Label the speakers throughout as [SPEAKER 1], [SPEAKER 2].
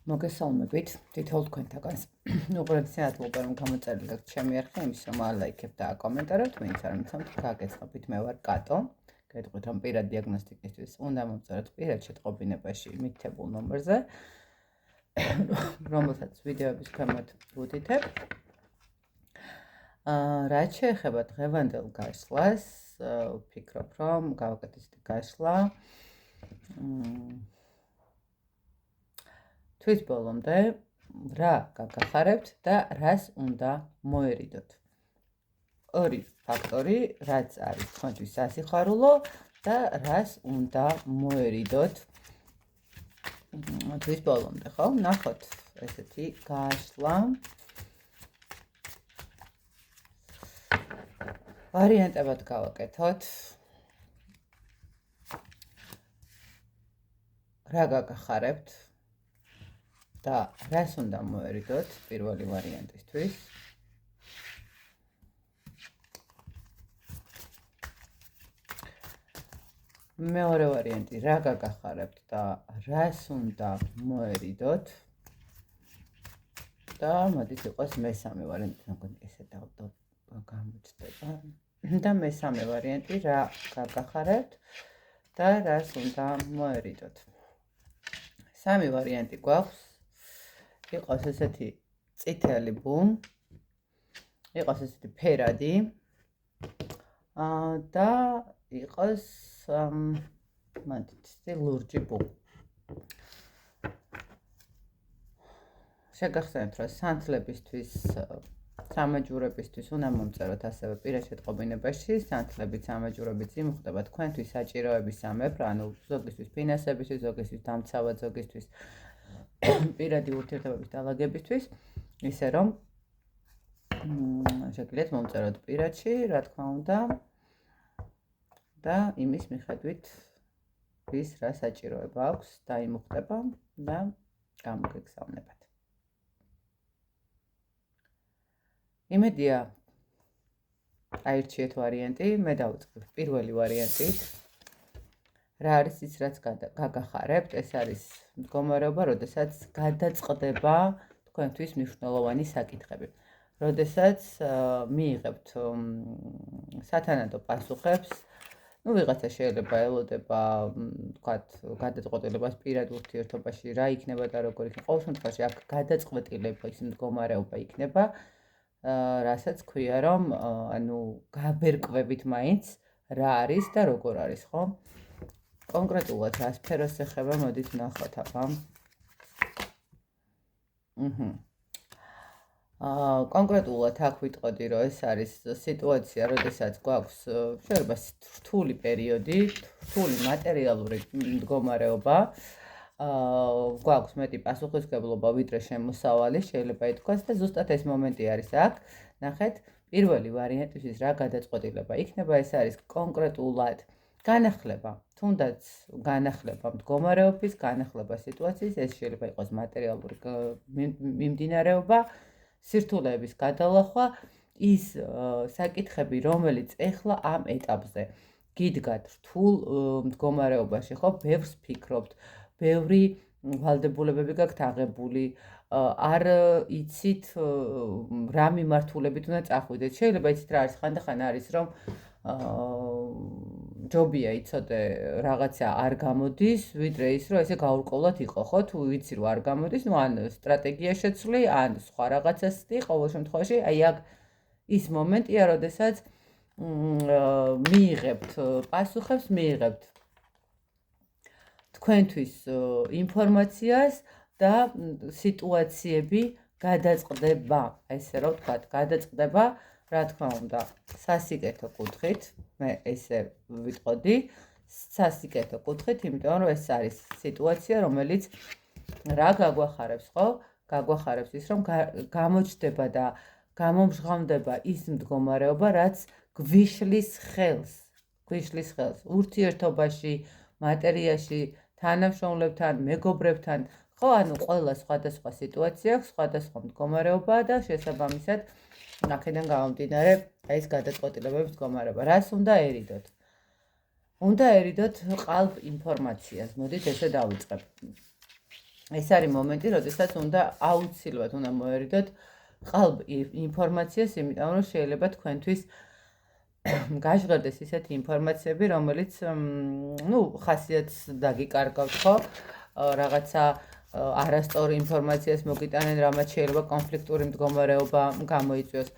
[SPEAKER 1] მოგესალმებით, თითოეულ თქვენთაგანს. უყურებთ ათლობერ რომ გამოწერილი გაქვთ ჩემი არხი, იმის რომ ალაიქებ და აკომენტარებთ, ვინც არ მიცემთ, გაგეცხადებით, მე ვარ კატო. გეტყვით რომ პირად დიაგნოსტიკისთვის უნდა მომწეროთ პირად შეტყობინებაში მითითებულ ნომერზე, რომელსაც ვიდეოების ქვემოთ ვუთითებ. რაც შეეხება დღევანდელ გაშლას, ვფიქრობ რომ გავაკეთე ისეთი გაშლა. თვის ბოლომდე რა გაგახარებთ და რას უნდა მოერიდოთ. ორი ფაქტორი, რაც არის თქვენთვის სასიხარულო და რას უნდა მოერიდოთ თვის ბოლომდე, ხო? ნახოთ ესეთი გაშლა. ვარიანტებად გავაკეთოთ. რა გაგახარებთ და რას უნდა მოერიდოთ პირველი ვარიანტისთვის. მეორე ვარიანტი, რა გაგახარებთ და რას უნდა მოერიდოთ. და მოდით იყოს მესამე ვარიანტი, მოგონი ესე გამოჩნდება. და მესამე ვარიანტი, რა გაგახარებთ და რას უნდა მოერიდოთ. სამი ვარიანტი გვაქვს. იყოს ესეთი წითელი ბუმ, იყოს ესეთი ფერადი და იყოს ლურჯი ბუმ. შეგახსენებთ, რომ სანთლებისთვის, სამაჯურებისთვის უნდა მომწეროთ ასევე პირად შეტყობინებაში, სანთლებით, სამაჯურებით იმუხდება თქვენთვის საჭიროების სამეფრო, ანუ ზოგისთვის ფინანსებისთვის, ზოგისთვის დამცავად, ზოგისთვის პირადი ურთიერთობების დალაგებისთვის, ისე რომ შეგიძლიათ მომწეროთ პირადში, რა თქმა უნდა, და იმის მიხედვით ვის რა საჭიროება აქვს და იმუხდება და გამოგეგზავნებათ. იმედია აირჩიეთ ვარიანტი, მე დავიწყებ პირველი ვარიანტით. რა არის ის, რაც გაგახარებთ? ეს არის მდგომარეობა, როდესაც გადაწყდება თქვენთვის მნიშვნელოვანი საკითხები. როდესაც მიიღებთ სათანადო პასუხებს, ვიღაცა შეიძლება ელოდება, ვთქვათ, გადაწყვეტილებას პირად ურთიერთობაში, რა იქნება და როგორ იქნება. ყოველ შემთხვევაში აქ გადაწყვეტილება, ის მდგომარეობა იქნება, რასაც ქვია, რომ ანუ გაბერკვებით მაინც რა არის და როგორ არის, ხო? კონკრეტულად რა სფეროს ეხება, მოდით ვნახოთ აბა. კონკრეტულად აქ ვიტყოდი, რომ ეს არის სიტუაცია, როდესაც გვაქვს შეიძლება რთული პერიოდი, რთული მატერიალური მდგომარეობა, გვაქვს მეტი პასუხისმგებლობა ვიდრე შემოსავალი, შეიძლება ითქვას და ზუსტად ეს მომენტი არის აქ. ნახეთ, პირველი ვარიანტისთვის რა გადაწყვეტილება იქნება, ეს არის კონკრეტულად განახლება, თუნდაც განახლება მდგომარეობის, განახლება სიტუაციის, ეს შეიძლება იყოს მატერიალური მიმდინარეობა, სირთულეების გადალახვა, ის საკითხები, რომელიც ეხლა ამ ეტაპზე გიდგათ რთულ მდგომარეობაში, ხო, ბევრს ფიქრობთ, ბევრი ვალდებულებები გაქვთ აღებული, არ იცით რა მიმართულებით უნდა წახვიდეთ. შეიძლება იცით რა არის, ხანდახან არის, რომ ჯობია იცოდე რაღაცა არ გამოდის, ვიდრე ის, რომ ესე გაურკვევლად იყო, ხო? თუ ვიცი რომ არ გამოდის, ნუ ან სტრატეგია შეცვლი, ან სხვა რაღაცას ცდი, ყოველ შემთხვევაში, აი აქ ის მომენტია, როდესაც მიიღებთ პასუხებს, მიიღებთ თქვენთვის ინფორმაციას და სიტუაციები გადაწყდება, ესე რომ ვთქვათ, გადაწყდება, რა თქმა უნდა, სასიკეთო კუთხით, მე ესე ვიტყოდი, სასიკეთო კუთხით, იმიტომ რომ ეს არის სიტუაცია, რომელიც რა გაგვახარებს, ხო? გაგვახარებს ის, რომ გამოჩნდება და გამომჟღავნდება ის მდგომარეობა, რაც გვიშლის ხელს, ურთიერთობაში, მატერიაში, თანამშრომლებთან, მეგობრებთან, ხო, ანუ ყველა სხვადასხვა სიტუაცია აქვს, სხვადასხვა მდგომარეობაა და შესაბამისად აქედან გამომდინარე, ეს გადაწყვეტილებების მდგომარეობა. რას უნდა ერიდოთ? უნდა ერიდოთ ყალბ ინფორმაციას. მოდით ესე დავიწყებ. ეს არის მომენტი, როდესაც აუცილებლად უნდა მოერიდოთ ყალბ ინფორმაციას, იმიტომ რომ შეიძლება თქვენთვის გაჟღერდეს ისეთი ინფორმაციები, რომელიც ხასიათს დაგიკარგავთ, ხო? რაღაცა არასწორი ინფორმაციას მოგიტანენ, რამაც შეიძლება კონფლიქტური მდგომარეობა გამოიწვიოს.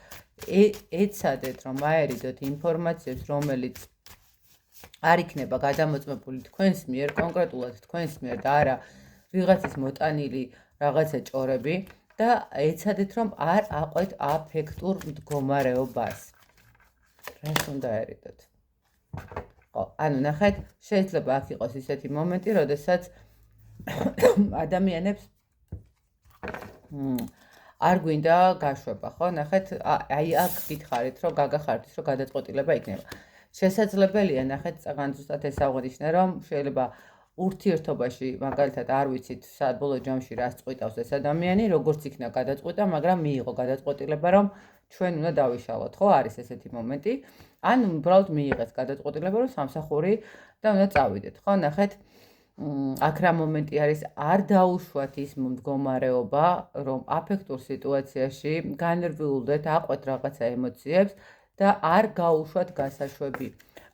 [SPEAKER 1] ეცადეთ, რომ აერიდოთ ინფორმაციას, რომელიც არ იქნება გადამოწმებული თქვენს მიერ, კონკრეტულად თქვენს მიერ და არა ვიღაცის მოტანილი რაღაცა ჭორები და ეცადეთ, რომ არ აყვეთ აფექტურ მდგომარეობას. რას უნდა აერიდოთ? ხო, ანუ ნახეთ, შეიძლება აქ იყოს ისეთი მომენტი, როდესაც ადამიანებს არ გვინდა გაშვება, ხო? ნახეთ, აი აქ გითხარით, რომ გაგახარით, რომ გადაწყვეტილება იქნება. შესაძლებელია, ნახეთ, წაღან ზუსტად ეს აღნიშნა, რომ შეიძლება ურთიერთობაში, მაგალითად, არ ვიცით, საბოლოო ჯამში რას წყვიტავს ეს ადამიანი, როგორც იქნა გადაწყვიტა, მაგრამ მიიღო გადაწყვეტილება, რომ ჩვენ უნდა დავიშალოთ, ხო? არის ესეთი მომენტი. ან უბრალოდ მიიღეს გადაწყვეტილება, რომ სამსახური და უნდა წავიდეთ, ხო? ნახეთ, აქ რა მომენტი არის, არ დაუშვათ ის მდგომარეობა, რომ აფექტურ სიტუაციაში განერვიულდეთ, აყვეთ რაღაცა ემოციებს და არ გაუშვათ გასაშვები.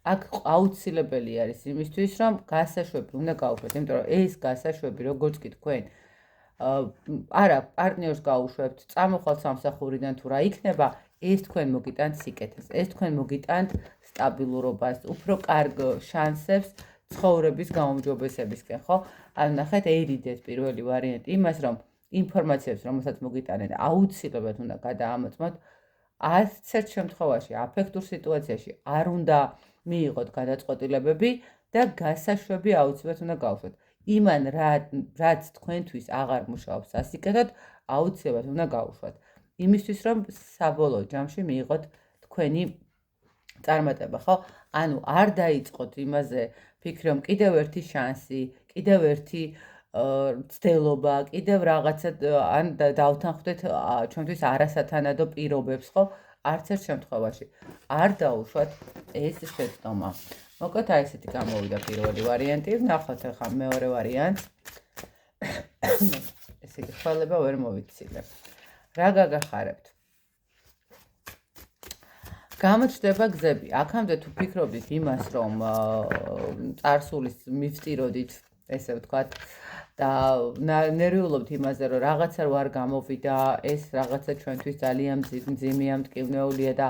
[SPEAKER 1] აქ აუცილებელი არის იმისთვის, რომ გასაშვები უნდა გაუშვათ, იმიტომ რომ ეს გასაშვები, როგორც კი თქვენ არა პარტნიორს გაუშვებთ, წამოხვალთ სამსახურიდან თუ რა იქნება, ეს თქვენ მოგიტანთ სიკეთეს, ეს თქვენ მოგიტანთ სტაბილურობას, უფრო კარგ შანსებს ცხოვრების გაუმჯობესებისკენ, ხო? ანუ ნახეთ, ერიდეთ პირველი ვარიანტი იმას, რომ ინფორმაციებს, რომელსაც მოგიტანეთ, აუცილებლად უნდა გადაამოწმოთ. არც ერთ შემთხვევაში აფექტურ სიტუაციაში არ უნდა მიიღოთ გადაწყვეტილებები და გასაშვები აუცილებლად უნდა გაუშვათ. იმან რაც თქვენთვის აღარ მუშაობს სასიკეთოდ, აუცილებლად უნდა გაუშვათ. იმისთვის, რომ საბოლოო ჯამში მიიღოთ თქვენი წარმატება, ხო? ანუ არ დაიწყოთ იმაზე ფიქრი, რომ კიდევ ერთი შანსი, კიდევ ერთი ცდელობა, კიდევ რაღაცა ან დავთანხმდეთ ჩვენთვის არასათანადო პირობებს, ხო? არც ერთ შემთხვევაში არ დაუშვათ ეს შეცდომა. მოკლედ აი ესეთი გამოვიდა პირველი ვარიანტი, ვნახოთ ახლა მეორე ვარიანტს. ესე იგი ხვალება ვერ მოვიცილებ. რა გაგახარებთ? გამოჩნდება გზები. აქამდე თუ ფიქრობდით იმას, რომ წარსულის მივწიროდით, ესე ვთქვათ, და ნერვიულობთ იმაზე, რომ რაღაცა არ გამოვიდა, ეს რაღაცა ჩვენთვის ძალიან მძიმეა, მტკივნეულია და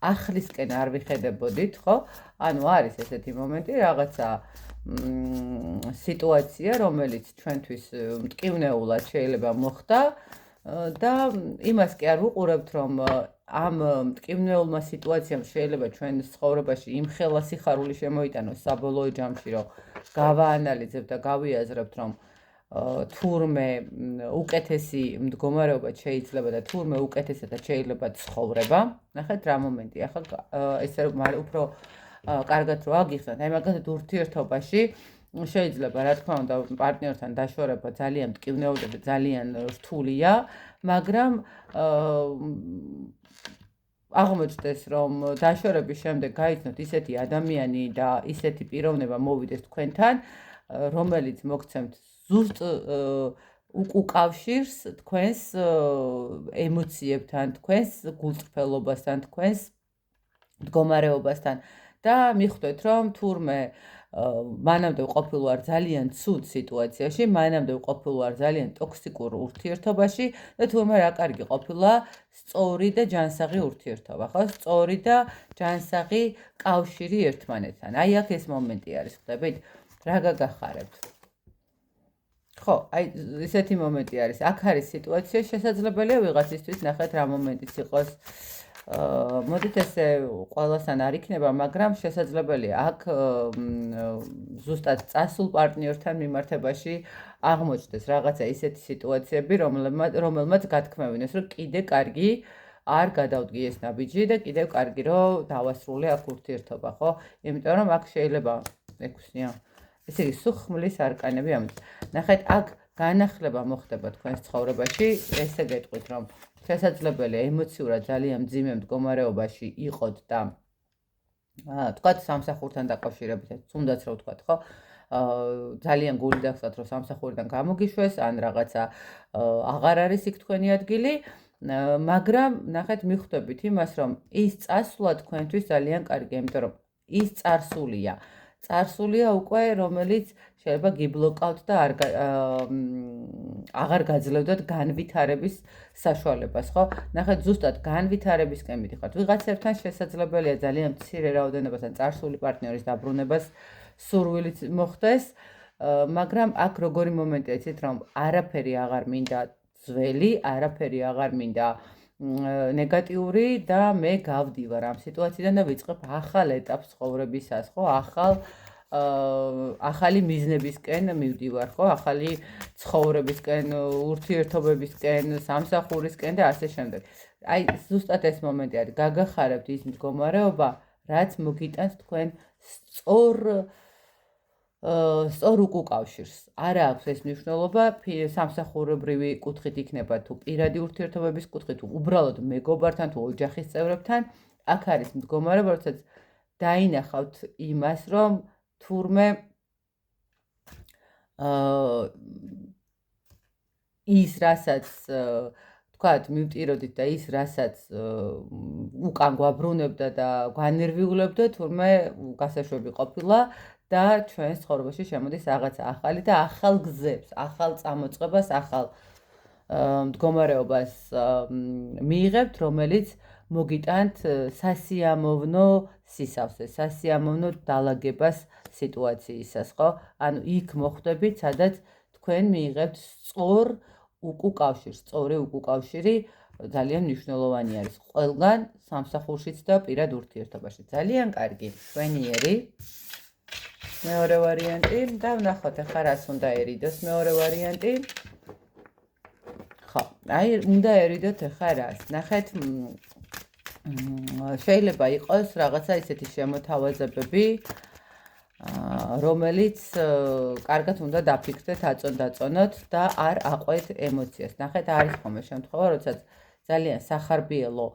[SPEAKER 1] ახლისკენ არ ვიხედებოდით, ხო? ანუ არის ესეთი მომენტი, რაღაცა სიტუაცია, რომელიც ჩვენთვის მტკივნეულად შეიძლება მოხდა და იმას კი არ ვუყურებთ, რომ ამ მტკივნეულმა სიტუაციამ შეიძლება ჩვენს ცხოვრებაში იმხელა სიხარული შემოიტანოს საბოლოო ჯამში, რომ გავაანალიზებთ და გავიაზრებთ, რომ თურმე უკეთესი მდგომარეობა შეიძლება და თურმე უკეთესად შეიძლება ცხოვრება. ნახეთ რა მომენტი, ახლა ესე რომ უფრო კარგად რო აგიხსნათ, აი მაგალითად ურთიერთობაში შეიძლება რა თქმა უნდა პარტნიორთან დაშორება ძალიან მტკივნეულია და ძალიან რთულია, მაგრამ აღმოჩნდეს, რომ დაშორების შემდეგ გაიცნოთ ისეთი ადამიანი და ისეთი პიროვნება მოვიდეს თქვენთან, რომელიც მოგცემთ ზუსტ უკავშირს თქვენს ემოციებთან, თქვენს გულწრფელობასთან, თქვენს მდგომარეობასთან და მიხვდეთ, რომ თურმე მანამდე ყოფილ ვარ ძალიან ცუდ სიტუაციაში, მანამდე ყოფილ ვარ ძალიან ტოქსიკურ ურთიერთობაში და თურმე რა კარგი ყოფილა სწორი და ჯანსაღი ურთიერთობა, ხო? სწორი და ჯანსაღი კავშირი ერთმანეთთან. აი აქ ეს მომენტი არის, ხვდებით? რა გაგახარებთ? ხო, აი ესეთი მომენტი არის. აქ არის სიტუაცია, შესაძლებელია ვიღაცისთვის ნახეთ რა მომენტიც იყოს. მოდით ესე ყველასთან არ იქნება, მაგრამ შესაძლებელია აქ ზუსტად წასულ პარტნიორთან მიმართებაში აღმოჩნდეს რაღაცა ისეთი სიტუაციები, რომელმაც გათქმევინოს, რომ კიდე კარგი არ გადავდგი ეს ნაბიჯი და კიდევ კარგი რომ დავასრულე აქ ურთიერთობა, ხო? იმიტომ რომ აქ შეიძლება ექვსია. ესე იგი სუხმლის არკანები ამით. ნახეთ, აქ განახლება მოხდება თქვენს ცხოვრებაში, ესე გეტყვით, რომ შესაძლებელია ემოციურად ძალიან მძიმე მდგომარეობაში იყოთ და თქვათ სამსახურთან დაკავშირებით, თუნდაც რა ვთქვათ, ხო? ძალიან გული დაგსვათ, რომ სამსახურიდან გამოგიშვეს, ან რაღაცა აღარ არის იქ თქვენი ადგილი, მაგრამ ნახეთ მიხვდებით იმას, რომ ის წასვლა თქვენთვის ძალიან კარგია, იმიტომ რომ ის წარსულია უკვე, რომელიც შეიძლება გიბლოკავთ და აღარ გაძლევდათ განვითარების საშუალებას, ხო? ნახეთ, ზუსტად განვითარებისკენ მიდიხართ. ვიღაცებთან შესაძლებელია ძალიან მცირე რაოდენობასთან წარსული პარტნიორის დაბრუნებას სურვილით მოხდეს, მაგრამ აქ როგორი მომენტია, იცით, რომ არაფერი აღარ მინდა ძველი, არაფერი აღარ მინდა ნეგატიური და მე გავდივარ ამ სიტუაციიდან და ვიწყებ ახალ ეტაპს ცხოვრებისას, ხო? ახალი მიზნებისკენ მივდივარ, ხო? ახალი ცხოვრებისკენ, ურთიერთობებისკენ, სამსახურისკენ და ასე შემდეგ. აი, ზუსტად ეს მომენტი არის. გაგახარებთ ის მდგომარეობა, რაც მოგიტანთ თქვენ სწორ უკუკავშირს. არა აქვს ეს მნიშვნელობა სამსახურებრივი კუთხით იქნება თუ პირადი ურთიერთობების კუთხით, თუ უბრალოდ მეგობართან, თუ ოჯახის წევრებთან. აქ არის მდგომარეობა, როდესაც დაინახავთ იმას, რომ თურმე ის რასაც თქვათ მივტიროდით და ის რასაც უკან გვაბრუნებდა და გვანერვიულებდა, თურმე გასაშვები ყოფილა და ჩვენს ცხოვრებაში შემოდის რაღაცა ახალი და ახალ გზებს, ახალ წამოწყებას, ახალ მდგომარეობას მიიღებთ, რომელიც მოგიტანთ სასიამოვნო სისავსეს, სასიამოვნო დალაგებას სიტუაციისას, ხო? ანუ იქ მოხვდებით, სადაც თქვენ მიიღებთ სწორ უკუკავშირს, სწორი უკუკავშირი ძალიან მნიშვნელოვანი არის ყველგან სამსახურშიც და პირად ურთიერთობაში. ძალიან კარგი, შვენიერი. მეორე ვარიანტი და ვნახოთ ახლა რას უნდა ერიდოს მეორე ვარიანტი. ხო, აი უნდა ერიდოთ ახლა რას. ნახეთ, შეიძლება იყოს რაღაცა ისეთი შემოთავაზებები, რომელიც კარგად უნდა დაფიქრდეთ, აწონ-დაწონოთ და არ აყვეთ ემოციას. ნახეთ, არის ხოლმე შემთხვევა, როდესაც ძალიან სახარბიელო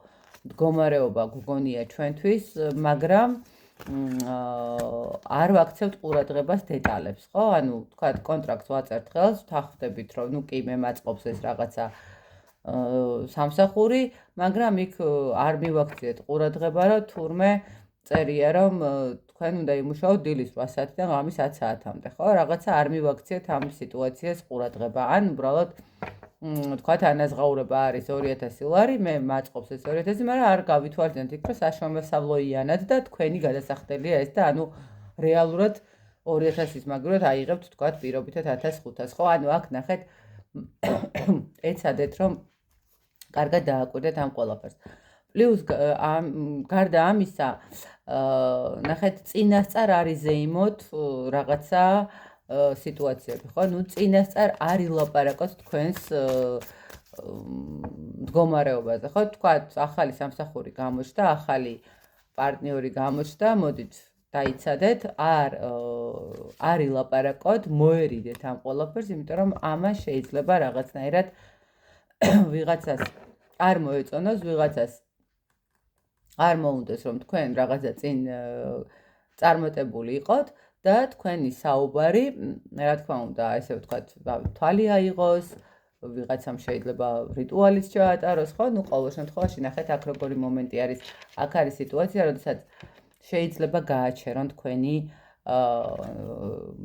[SPEAKER 1] მდგომარეობა გგონია ჩვენთვის, მაგრამ არ ვაქცევთ ყურადღებას დეტალებს, ხო? ანუ თქვათ კონტრაქტს ვაწერთ ხელს, ვთანხმდებით, რომ ნუ კი მე მაწყობს ეს რაღაცა სამსახური, მაგრამ იქ არ მივაქციეთ ყურადღება, რომ თურმე წერია, რომ თქვენ უნდა იმუშაოთ დილის 8 საათიდან ღამის 10 საათამდე, ხო? რაღაცა არ მივაქციეთ ამ სიტუაციას ყურადღება, ან უბრალოდ თქვათ ანაზღაურება არის 2000 ლარი, მე მაწყობს ეს 2000, მაგრამ არ გავითვალისწინეთ იქ, რომ საშემოსავლოიანად და თქვენი გადასახდელია ეს და ანუ რეალურად 2000-ის მაგივრად აიღებთ თქვათ პირობითად 1500, ხო? ანუ აქ ნახეთ ეცადეთ, რომ კარგად დააკვირდეთ ამ ყველაფერს. პლუს გარდა ამისა, ნახეთ, წინასწარ არის ზეიმოთ რაღაცა სიტუაციები, ხო? ნუ წინასწარ არ ილაპარაკოთ თქვენს მდგომარეობაზე, ხო? თქვათ, ახალი სამსახური გამოჩნდა, ახალი პარტნიორი გამოჩნდა, მოდით დაიცადეთ, არ ილაპარაკოთ, მოერიდეთ ამ ყველაფერს, იმიტომ რომ ამას შეიძლება რაღაცნაირად ვიღაცას არ მოეწონოს, ვიღაცას არ მოუნდეს, რომ თქვენ რაღაცა წინ წარმოტებული იყოთ და თქვენი საუბარი, რა თქმა უნდა, ესე ვთქვათ, თვალი აიღოს, ვიღაცამ შეიძლება რიტუალიც ჩაატაროს, ხო? ნუ ყოველ შემთხვევაში ნახეთ, აქ როგორი მომენტი არის. აქ არის სიტუაცია, როდესაც შეიძლება გააჩერონ თქვენი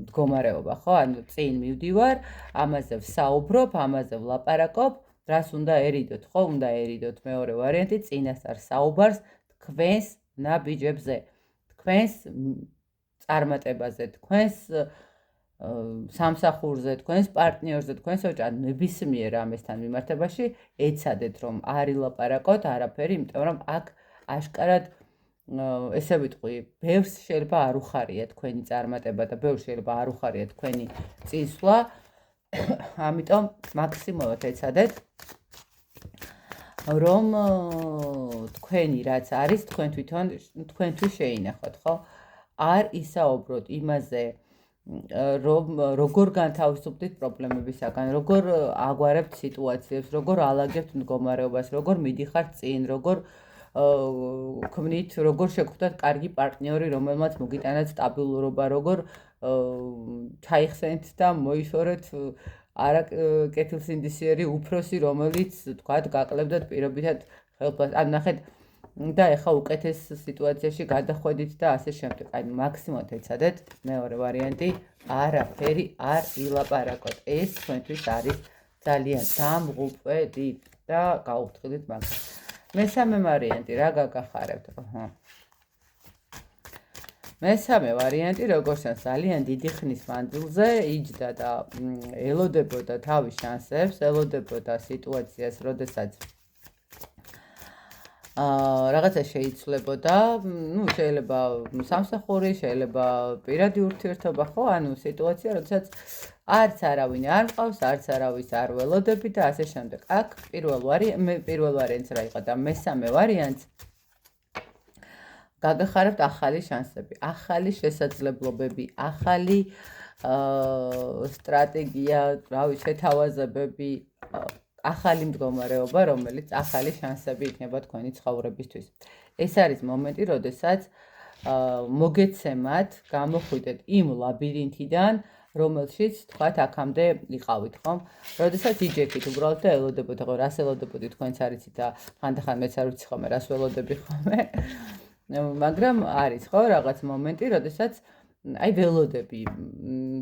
[SPEAKER 1] მდგომარეობა, ხო? ანუ წინ მივდივარ, ამაზე ვსაუბრობ, ამაზე ვლაპარაკობ, რას უნდა ერიდოთ, ხო? უნდა ერიდოთ მეორე ვარიანტი, წინასწარ საუბარს თქვენს ნაბიჯებზე, თქვენს წარმატებაზე, თქვენს სამსახურზე, თქვენს პარტნიორზე, თქვენს ნებისმიერ ამასთან მიმართებაში ეცადეთ, რომ არ ილაპარაკოთ არაფერი, იმიტომ რომ აქ აშკარად ესე ვიტყვი, ბევრს შეიძლება არ უხარია თქვენი წარმატება და ბევრს შეიძლება არ უხარია თქვენი წინსვლა, ამიტომ მაქსიმალურად ეცადეთ, რომ თქვენი რაც არის, თქვენთვის შეინახოთ, ხო? არ ისაუბროთ იმაზე, რომ როგორ განთავისუფლდით პრობლემებისაგან, როგორ აგვარებთ სიტუაციებს, როგორ ალაგებთ მდგომარეობას, როგორ მიდიხართ წინ, როგორ ქმნით, როგორ შეგხვდათ კარგი პარტნიორი, რომელმაც მოგიტანათ სტაბილურობა, როგორ ჩაიხსენთ და მოიშორეთ არა კეთილსინდისიერი უფროსი, რომელიც თქვათ გაკლებდათ პირობითად ხელფას. ან ნახეთ და ეხა უკეთეს სიტუაციაში გადახვედით და ასე შემდეგ. აი მაქსიმუმად ეცადეთ მეორე ვარიანტი არაფერი არ ილაპარაკოთ. ეს თქვენთვის არის ძალიან დამღუპველი და გაუფრთხილდით მაგას. მესამე ვარიანტი რა გაგახარებთ? მესამე ვარიანტი როგორც ჩანს ძალიან დიდი ხნის მანძილზე იჯდა და ელოდებოდა თავის შანსებს, ელოდებოდა სიტუაციას, როდესაც რაღაცა შეიცვლებოდა, შეიძლება სამსახური, შეიძლება პირადი ურთიერთობა, ხო? ანუ სიტუაცია, როდესაც არც არავინ არ მყავს, არც არავის არ ველოდები და ასე შემდეგ. აქ პირველ ვარიანტს რა იყო და მესამე ვარიანტს გაგახარებთ ახალი შანსები, ახალი შესაძლებლობები, ახალი სტრატეგია, შეთავაზებები, ახალი მდგომარეობა, რომელიც ახალი შანსები იქნება თქვენი ცხოვრებისთვის. ეს არის მომენტი, როდესაც მოგეცემათ, გამოხვიდეთ იმ ლაბირინთიდან, რომელშიც თქვათ აქამდე იყავით, ხომ? როდესაც იჯექით უბრალოდ და ელოდებოდ, ხო, რას ელოდებოდი თქვენც არიცით და ხანდახან მეც არ ვიცი ხოლმე, რას ველოდები ხოლმე. მაგრამ არის, ხო, რაღაც მომენტი, როდესაც აი ველოდები,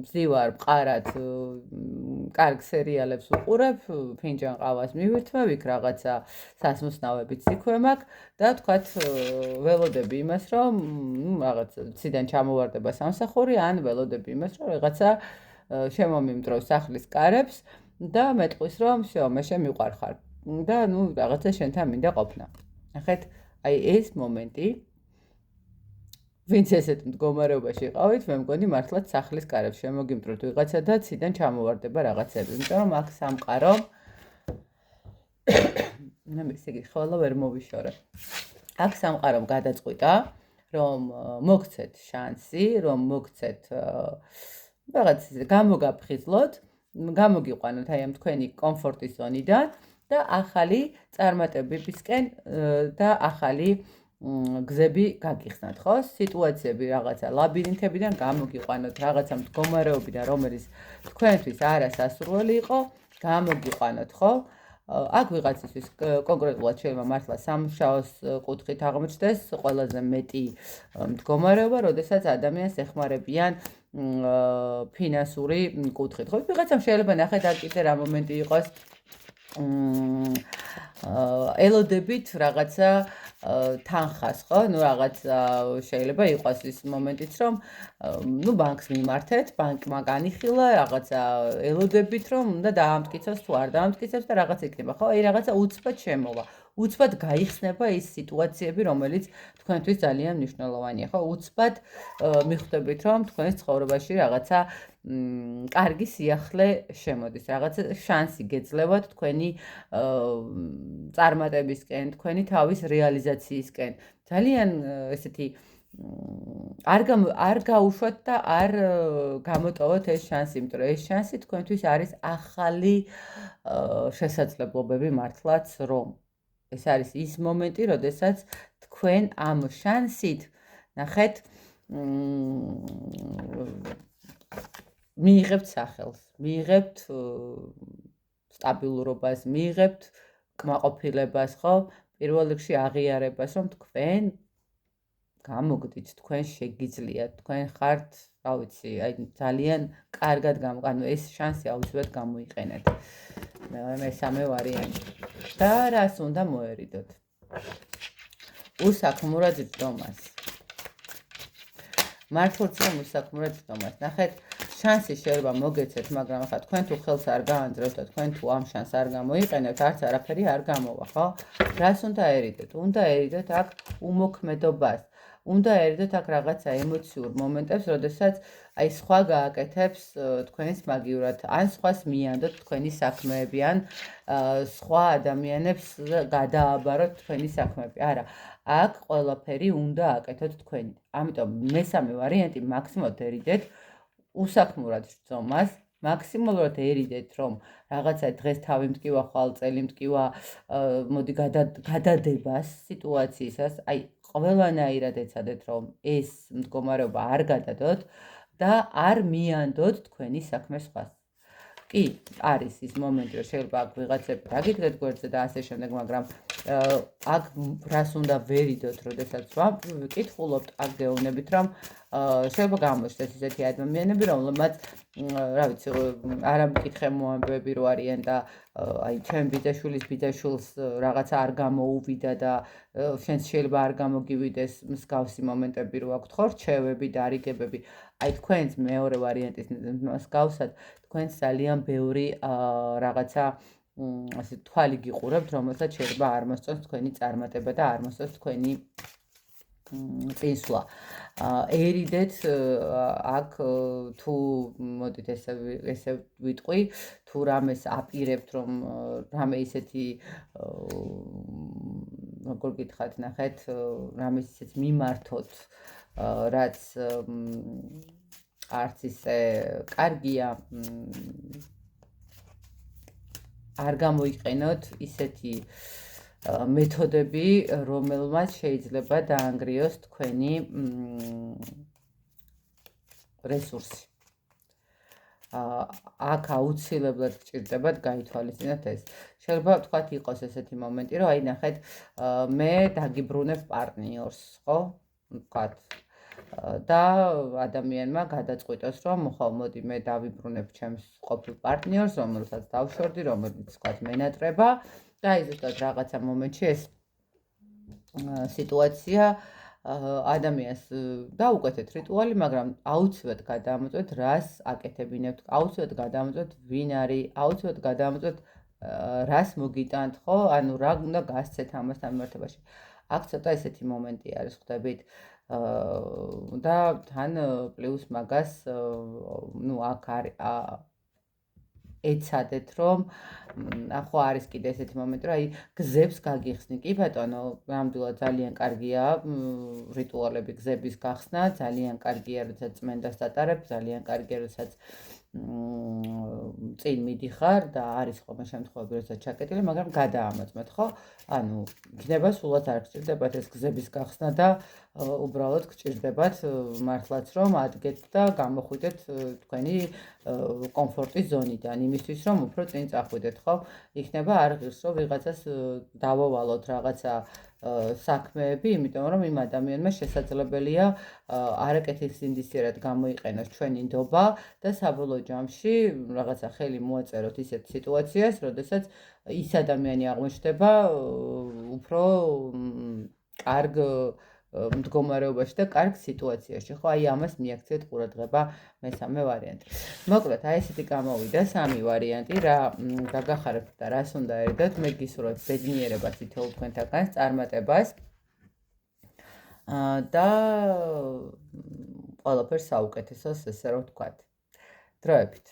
[SPEAKER 1] ვზივარ, მყარად, კარგ სერიალებს ვუყურებ, ფინჯან ყავას მივირთმევ, იქ რაღაცა სასმსნავებიც იქვე მაქვს და თქვათ ველოდები იმას, რომ რაღაც ციდან ჩამოვარდება სამსახური, ან ველოდები იმას, რომ რაღაცა შემომიმტრევ სახლის კარებს და მეტყვის, რომ всё, მე შემიყვარხარ და რაღაცა შენთან მინდა ყოფნა. ნახეთ, აი ეს მომენტი ვინც ესეთ მდგომარეობაში იყავით, მე მგონი მართლაც სახლის კარებს შემოგიმტროთ ვიღაცა და ციდან ჩამოვარდება რაღაცები. იმიტომ რომ აქ სამყარო ესე იგი ხოლმე ვერ მოვიშორე. აქ სამყარომ გადაწყვიტა, რომ მოგცეთ შანსი, რომ მოგცეთ რაღაც გამოგაფხიზლოთ, გამოგიყვანოთ აი ამ თქვენი კომფორტის ზონიდან და ახალი წარმატებებისკენ და ახალი გზები გაგიხსნათ, ხო? სიტუაციები რაღაცა ლაბირინთებიდან გამოგიყვანოთ, რაღაცა მდგომარეობიდან, რომელიც თქვენთვის არასასურველი იყო, გამოგიყვანოთ, ხო? აქ ვიღაცისთვის კონკრეტულად შეიძლება მართლა სამუშაოს კუთხით აღმოჩნდეს ყველაზე მეტი მდგომარეობა, როდესაც ადამიანს ეხმარებიან ფინანსური კუთხით, ხო? ვიღაცამ შეიძლება ნახეთ აქ კიდე რა მომენტი იყოს ელოდებით რაღაცა თანხას, ხო? რაღაც შეიძლება იყოს ის მომენტიც, რომ ბანკს მიმართეთ, ბანკმა განიხილა, რაღაცა ელოდებით, რომ უნდა დაამტკიცოს თუ არ დაამტკიცებს და რაღაც იქნება, ხო? აი რაღაცა უცბად შემოვა. უცბად გაიხსნება ის სიტუაციები, რომელიც თქვენთვის ძალიან მნიშვნელოვანია, ხო? უცბად მიხვდებით, რომ თქვენს ცხოვრებაში რაღაცა კარგი სიახლე შემოდის, რაღაცა შანსი გეძლევათ თქვენი წარმატებისკენ, თქვენი თავის რეალიზაციისკენ. ძალიან ესეთი არ გაუშვათ და არ გამოტოვოთ ეს შანსი, იმიტომ რომ ეს შანსი თქვენთვის არის ახალი შესაძლებლობები მართლაც, რომ ეს არის ის მომენტი, როდესაც თქვენ ამ შანსით, ნახეთ, მიიღებთ სახელს, მიიღებთ სტაბილურობას, მიიღებთ კმაყოფილებას, ხო? პირველ რიგში აღიარებას, რომ თქვენ გამოგდით, თქვენ შეგიძლიათ, თქვენ ხართ, რა ვიცი, აი ძალიან კარგად ანუ ეს შანსი აუცილებლად გამოიყენეთ. მესამე ვარიანტი. და რას უნდა მოერიდოთ? უსაქმურად ჯდომას. მართლაც უსაქმურად ჯდომას. ნახეთ, შანსი შეიძლება მოგეცეთ, მაგრამ ახლა თქვენ თუ ხელს არ გაანძრევთ და თქვენ თუ ამ შანსს არ გამოიყენებთ, არც არაფერი არ გამოვა, ხო? რას უნდა ერიდოთ? უნდა ერიდოთ აქ უმოქმედობას. უნდა ერიდოთ აქ რაღაცა ემოციურ მომენტებს, როდესაც აი სხვა გააკეთებს თქვენს მაგივრად, ან სხვას მიანდოთ თქვენი საქმეები, ან სხვა ადამიანებს გადააბაროთ თქვენი საქმეები. არა, აქ ყველაფერი უნდა აკეთოთ თქვენი. ამიტომ მესამე ვარიანტი მაქსიმალურად ერიდეთ უსაქმურად ბრძომას, მაქსიმალურად ერიდეთ, რომ რაღაცა დღეს თავი მტკივა, ხვალ წელი მტკივა, მოდი გადადებას სიტუაციისას, აი ყველანაირად ეცადეთ, რომ ეს მდგომარეობა არ გადადოთ, და არ მიანდოთ თქვენი საქმე სხვას. კი, არის ის მომენტი, რომ შეიძლება აქ ვიღაცები დაგიდგეთ გვერდზე და ასე შემდეგ, მაგრამ აქ რას უნდა ვერიდოთ, როდესაც ვკითხულობთ, აქ გეუბნებით, რომ შეიძლება გამოჩნდეს ისეთი ადამიანები, რომლებმაც რა ვიცი, არამკითხე მოამბები რო არიან და აი ჩემ ბიძაშვილის ბიძაშვილს რაღაცა არ გამოუვიდა და შენს შეიძლება არ გამოგივიდეს მსგავსი მომენტები რო აქვთ ხო რჩევები და არიგებები. აი თქვენს მეორე ვარიანტის მსგავსად თქვენს ძალიან ბევრი რაღაცა ასე თვალი გიყურებთ, რომელსაც შეიძლება არ მოსწონს თქვენი წარმატება და არ მოსწონს თქვენი წინსვლა. ერიდეთ აქ თუ მოდით ესე ვიტყვი, თუ რამეს აპირებთ, რომ რამე ისეთი როგორ გითხრათ, ნახეთ, რამეს ისეთი მიმართოთ, რაც არც ისე კარგია, არ გამოიყენოთ ისეთი მეთოდები, რომელმაც შეიძლება დაანგრიოს თქვენი რესურსი. აქ აუცილებლად გჭირდებათ გაითვალისწინოთ ეს. შეიძლება ვთქვათ იყოს ესეთი მომენტი, რომ აი ნახეთ, მე დაგიბრუნებ პარტნიორს, ხო? ვთქვათ და ადამიანმა გადაწყვიტოს, რომ ხო, მოდი მე დავიბრუნებ ჩემს ყოფილ პარტნიორს, რომელსაც დავშორდი, რომელიც ვთქვათ მენატრება და აი ზუსტად რაღაცა მომენტში ეს სიტუაცია ადამიანს დაუკვეთეთ რიტუალი, მაგრამ აუცილებლად გადაამოწმეთ, რას აკეთებინებთ, აუცილებლად გადაამოწმეთ, ვინ არის, აუცილებლად გადაამოწმეთ, რას მოგიტანთ, ხო? ანუ რა უნდა გასცეთ ამასთან მიმართებაში. აქ ცოტა ესეთი მომენტი არის, ხვდებით? და თან პლუს მაგას ნუ აქ არის ეცადეთ, რომ ახლა არის კიდე ესეთი მომენტი, რომ აი გზებს გაგიხსნი. კი ბატონო, ნამდვილად ძალიან კარგია რიტუალები გზების გახსნა, ძალიან კარგია, როდესაც წმენდას დატარებ, ძალიან კარგია, როდესაც წინ მიდიხარ და არის ხოლმე შემთხვევები, როდესაც ჩაკეტილი, მაგრამ გადაამოწმეთ, ხო? ანუ იქნება სულაც არ გჭირდებათ ეს გზების გახსნა და უბრალოდ გჭირდებათ მართლაც რომ ადგეთ და გამოხვიდეთ თქვენი კომფორტის ზონიდან, იმისთვის რომ უფრო წინ წახვიდეთ, ხო? იქნება არ ღირს რომ ვიღაცას დავავალოთ რაღაცა საქმეები, იმიტომ რომ იმ ადამიანმა შესაძლებელია არაკეთილსინდისიერად გამოიყენოს ჩვენი ნდობა და საბოლოო ჯამში რაღაცა ხელი მოაწეროთ ისეთ სიტუაციას, როდესაც ის ადამიანი აღმოჩნდება უფრო კარგ მდგომარეობაში და კარგ სიტუაციაში, ხო? აი ამას მიაქციეთ ყურადღება მესამე ვარიანტი. მოკლედ, აი ესეთი გამოვიდა სამი ვარიანტი, რა გაგახარებთ და რას უნდა ერიდოთ, მე გისურვებთ ბედნიერებას თითოეულ თქვენთაგანს, წარმატებას და ყველაფერს საუკეთესოს, ესე რომ ვთქვათ. დროებით.